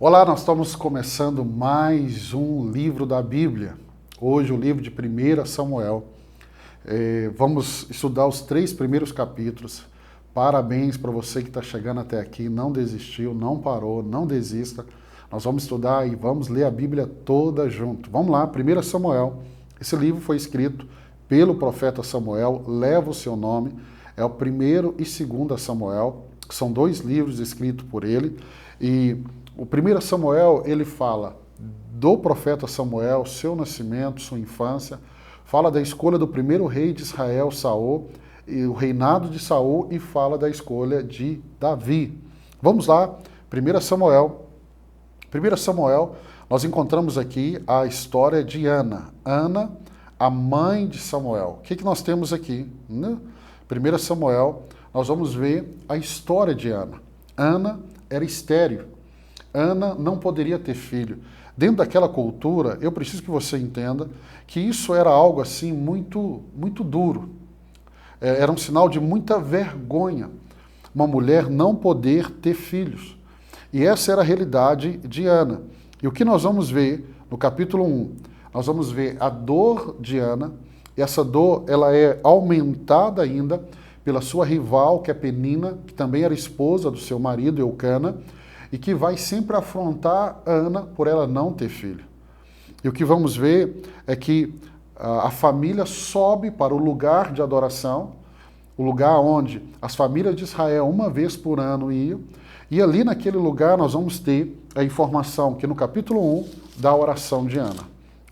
Olá, nós estamos começando mais um livro da Bíblia. Hoje o livro de 1 Samuel. Vamos estudar os 3 primeiros capítulos. Parabéns para você que está chegando até aqui, não desistiu, não parou, não desista. Nós vamos estudar e vamos ler a Bíblia toda junto. Vamos lá, 1 Samuel. Esse livro foi escrito pelo profeta Samuel, leva o seu nome. É o 1 e 2 Samuel, que são 2 livros escritos por ele. E o 1 Samuel, ele fala do profeta Samuel, seu nascimento, sua infância, fala da escolha do primeiro rei de Israel, Saul, e o reinado de Saul, e fala da escolha de Davi. Vamos lá, 1 Samuel. 1 Samuel, nós encontramos aqui a história de Ana. Ana, a mãe de Samuel. O que nós temos aqui? 1 Samuel, nós vamos ver a história de Ana. Ana era estéril. Ana não poderia ter filho. Dentro daquela cultura, eu preciso que você entenda que isso era algo assim muito duro. Era um sinal de muita vergonha uma mulher não poder ter filhos. E essa era a realidade de Ana. E o que nós vamos ver no capítulo 1? Nós vamos ver a dor de Ana. E essa dor, ela é aumentada ainda pela sua rival, que é Penina, que também era esposa do seu marido, Eucana, e que vai sempre afrontar Ana por ela não ter filho. E o que vamos ver é que a família sobe para o lugar de adoração, o lugar onde as famílias de Israel uma vez por ano iam, e ali naquele lugar nós vamos ter a informação que no capítulo 1 da oração de Ana.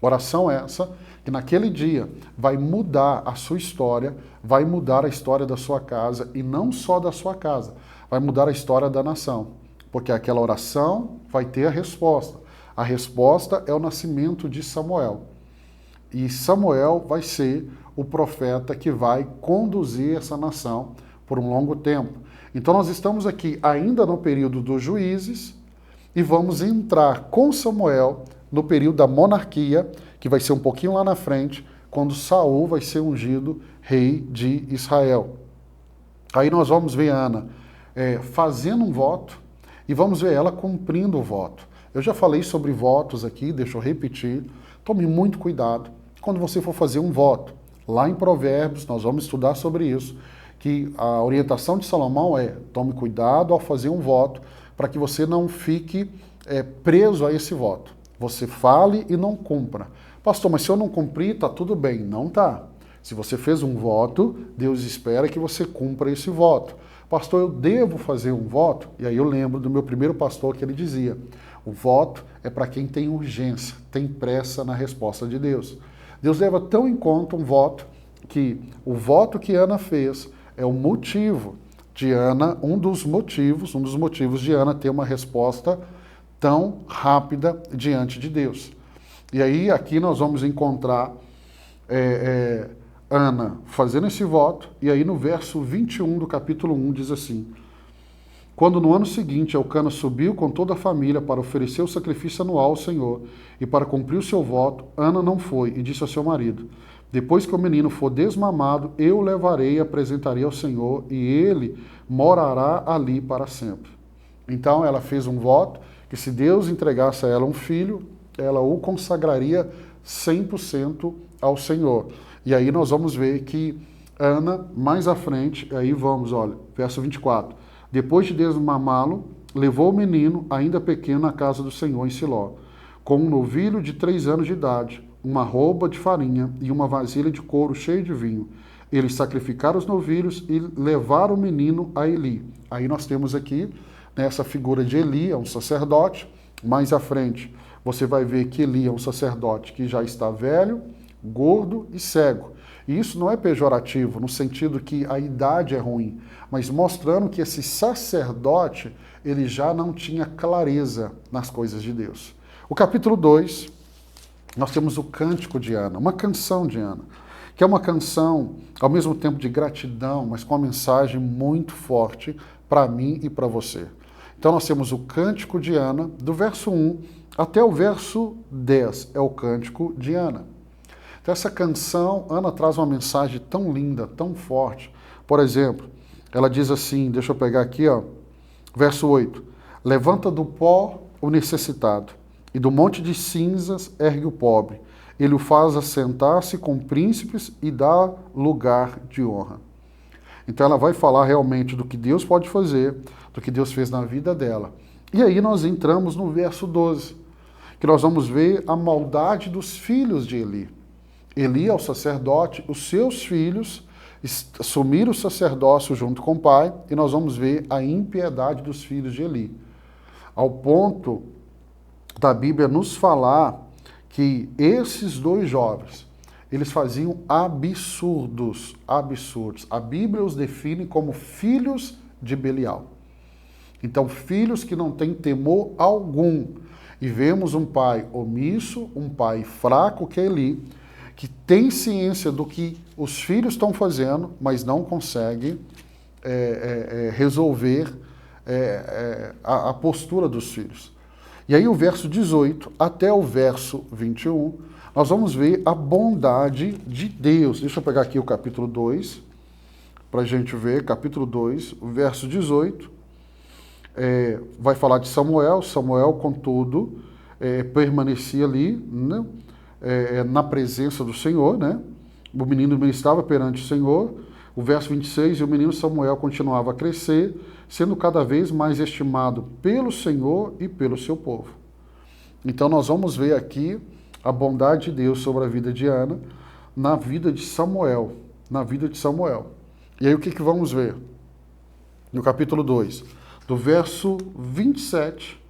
Oração essa que naquele dia vai mudar a sua história, vai mudar a história da sua casa, e não só da sua casa, vai mudar a história da nação. Porque aquela oração vai ter a resposta. A resposta é o nascimento de Samuel. E Samuel vai ser o profeta que vai conduzir essa nação por um longo tempo. Então nós estamos aqui ainda no período dos juízes e vamos entrar com Samuel no período da monarquia, que vai ser um pouquinho lá na frente, quando Saul vai ser ungido rei de Israel. Aí nós vamos ver Ana fazendo um voto, e vamos ver ela cumprindo o voto. Eu já falei sobre votos aqui, deixa eu repetir. Tome muito cuidado quando você for fazer um voto. Lá em Provérbios, nós vamos estudar sobre isso, que a orientação de Salomão é: tome cuidado ao fazer um voto, para que você não fique preso a esse voto. Você fale e não cumpra. Pastor, mas se eu não cumprir, está tudo bem. Não está. Se você fez um voto, Deus espera que você cumpra esse voto. Pastor, eu devo fazer um voto? E aí eu lembro do meu primeiro pastor que ele dizia: o voto é para quem tem urgência, tem pressa na resposta de Deus. Deus leva tão em conta um voto que o voto que Ana fez é o motivo de Ana, um dos motivos de Ana ter uma resposta tão rápida diante de Deus. E aí aqui nós vamos encontrar Ana fazendo esse voto, e aí no verso 21 do capítulo 1 diz assim: quando no ano seguinte Eucana subiu com toda a família para oferecer o sacrifício anual ao Senhor e para cumprir o seu voto, Ana não foi e disse ao seu marido: depois que o menino for desmamado, eu o levarei e apresentarei ao Senhor, e ele morará ali para sempre. Então ela fez um voto que se Deus entregasse a ela um filho, ela o consagraria 100% ao Senhor. E aí nós vamos ver que Ana, mais à frente, aí vamos, olha, verso 24. Depois de desmamá-lo, levou o menino, ainda pequeno, à casa do Senhor em Siló, com um novilho de 3 anos de idade, uma arroba de farinha e uma vasilha de couro cheia de vinho. Eles sacrificaram os novilhos e levaram o menino a Eli. Aí nós temos aqui essa figura de Eli, é um sacerdote. Mais à frente, você vai ver que Eli é um sacerdote que já está velho, gordo e cego. E isso não é pejorativo, no sentido que a idade é ruim, mas mostrando que esse sacerdote, ele já não tinha clareza nas coisas de Deus. O capítulo 2, nós temos o Cântico de Ana, uma canção de Ana, que é uma canção, ao mesmo tempo de gratidão, mas com uma mensagem muito forte para mim e para você. Então nós temos o Cântico de Ana, do verso 1 até o verso 10, é o Cântico de Ana. Então essa canção, Ana traz uma mensagem tão linda, tão forte. Por exemplo, ela diz assim, deixa eu pegar aqui, ó, verso 8. Levanta do pó o necessitado, e do monte de cinzas ergue o pobre. Ele o faz assentar-se com príncipes e dá lugar de honra. Então ela vai falar realmente do que Deus pode fazer, do que Deus fez na vida dela. E aí nós entramos no verso 12, que nós vamos ver a maldade dos filhos de Eli. Eli é o sacerdote, os seus filhos assumiram o sacerdócio junto com o pai, e nós vamos ver a impiedade dos filhos de Eli. Ao ponto da Bíblia nos falar que esses dois jovens, eles faziam absurdos. A Bíblia os define como filhos de Belial. Então, filhos que não têm temor algum. E vemos um pai omisso, um pai fraco, que é Eli, que tem ciência do que os filhos estão fazendo, mas não consegue resolver a postura dos filhos. E aí o verso 18 até o verso 21, nós vamos ver a bondade de Deus. Deixa eu pegar aqui o capítulo 2, para a gente ver, capítulo 2, o verso 18, vai falar de Samuel. Samuel, contudo, permanecia ali, né, na presença do Senhor, né? O menino ministrava perante o Senhor. O verso 26, e o menino Samuel continuava a crescer, sendo cada vez mais estimado pelo Senhor e pelo seu povo. Então nós vamos ver aqui a bondade de Deus sobre a vida de Ana, na vida de Samuel, E aí o que vamos ver? No capítulo 2, do verso 27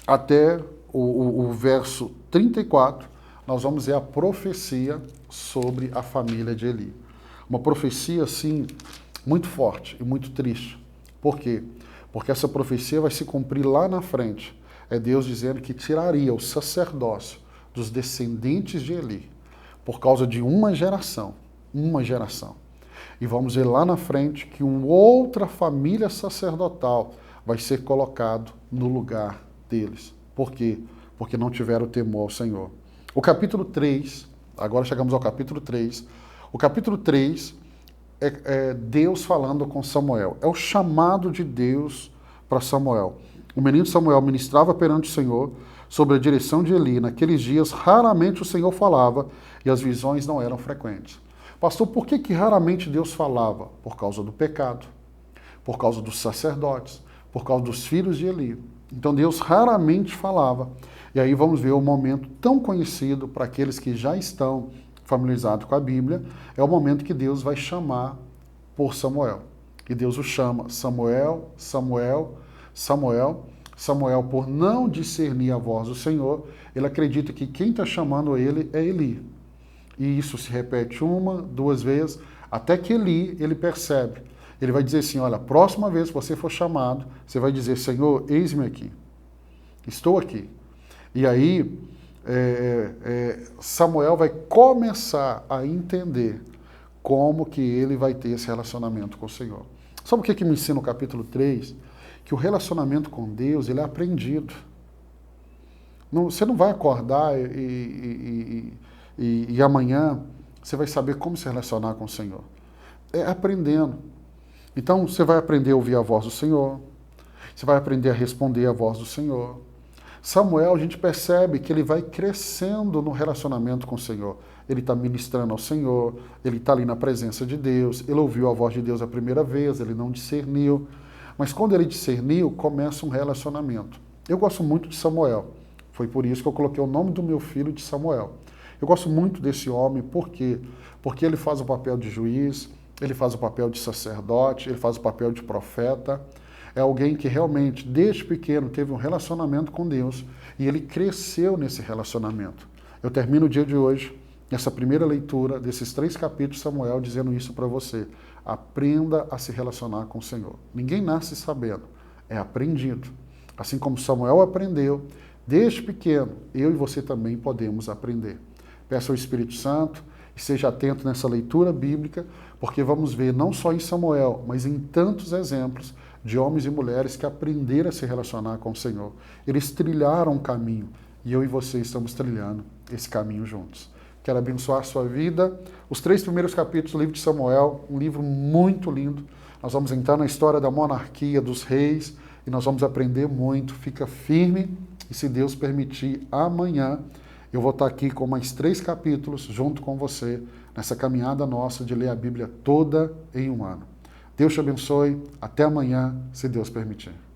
até o verso 34, nós vamos ver a profecia sobre a família de Eli. Uma profecia, assim, muito forte e muito triste. Por quê? Porque essa profecia vai se cumprir lá na frente. É Deus dizendo que tiraria o sacerdócio dos descendentes de Eli por causa de uma geração. E vamos ver lá na frente que uma outra família sacerdotal vai ser colocado no lugar deles. Por quê? Porque não tiveram temor ao Senhor. O capítulo 3, agora chegamos ao capítulo 3. O capítulo 3 é Deus falando com Samuel. É o chamado de Deus para Samuel. O menino Samuel ministrava perante o Senhor sob a direção de Eli. Naqueles dias, raramente o Senhor falava e as visões não eram frequentes. Pastor, por que raramente Deus falava? Por causa do pecado, por causa dos sacerdotes, por causa dos filhos de Eli. Então Deus raramente falava. E aí vamos ver o momento tão conhecido para aqueles que já estão familiarizado com a Bíblia, é o momento que Deus vai chamar por Samuel. E Deus o chama Samuel, Samuel, Samuel. Samuel, por não discernir a voz do Senhor, ele acredita que quem está chamando ele é Eli. E isso se repete uma, duas vezes, até que Eli, ele percebe. Ele vai dizer assim, olha, a próxima vez que você for chamado, você vai dizer, Senhor, eis-me aqui. Estou aqui. E aí, Samuel vai começar a entender como que ele vai ter esse relacionamento com o Senhor. Sabe o que me ensina o capítulo 3? Que o relacionamento com Deus, ele é aprendido. Você não vai acordar e amanhã você vai saber como se relacionar com o Senhor. É aprendendo. Então, você vai aprender a ouvir a voz do Senhor, você vai aprender a responder a voz do Senhor. Samuel, a gente percebe que ele vai crescendo no relacionamento com o Senhor. Ele está ministrando ao Senhor, ele está ali na presença de Deus, ele ouviu a voz de Deus a primeira vez, ele não discerniu. Mas quando ele discerniu, começa um relacionamento. Eu gosto muito de Samuel. Foi por isso que eu coloquei o nome do meu filho de Samuel. Eu gosto muito desse homem, por quê? Porque ele faz o papel de juiz, ele faz o papel de sacerdote, ele faz o papel de profeta. É alguém que realmente, desde pequeno, teve um relacionamento com Deus e ele cresceu nesse relacionamento. Eu termino o dia de hoje, essa primeira leitura desses 3 capítulos de Samuel, dizendo isso para você. Aprenda a se relacionar com o Senhor. Ninguém nasce sabendo, é aprendido. Assim como Samuel aprendeu, desde pequeno, eu e você também podemos aprender. Peça ao Espírito Santo e seja atento nessa leitura bíblica, porque vamos ver não só em Samuel, mas em tantos exemplos de homens e mulheres que aprenderam a se relacionar com o Senhor. Eles trilharam um caminho e eu e você estamos trilhando esse caminho juntos. Quero abençoar a sua vida. Os 3 primeiros capítulos do livro de Samuel, um livro muito lindo. Nós vamos entrar na história da monarquia, dos reis, e nós vamos aprender muito. Fica firme e, se Deus permitir, amanhã eu vou estar aqui com mais 3 capítulos junto com você nessa caminhada nossa de ler a Bíblia toda em um ano. Deus te abençoe. Até amanhã, se Deus permitir.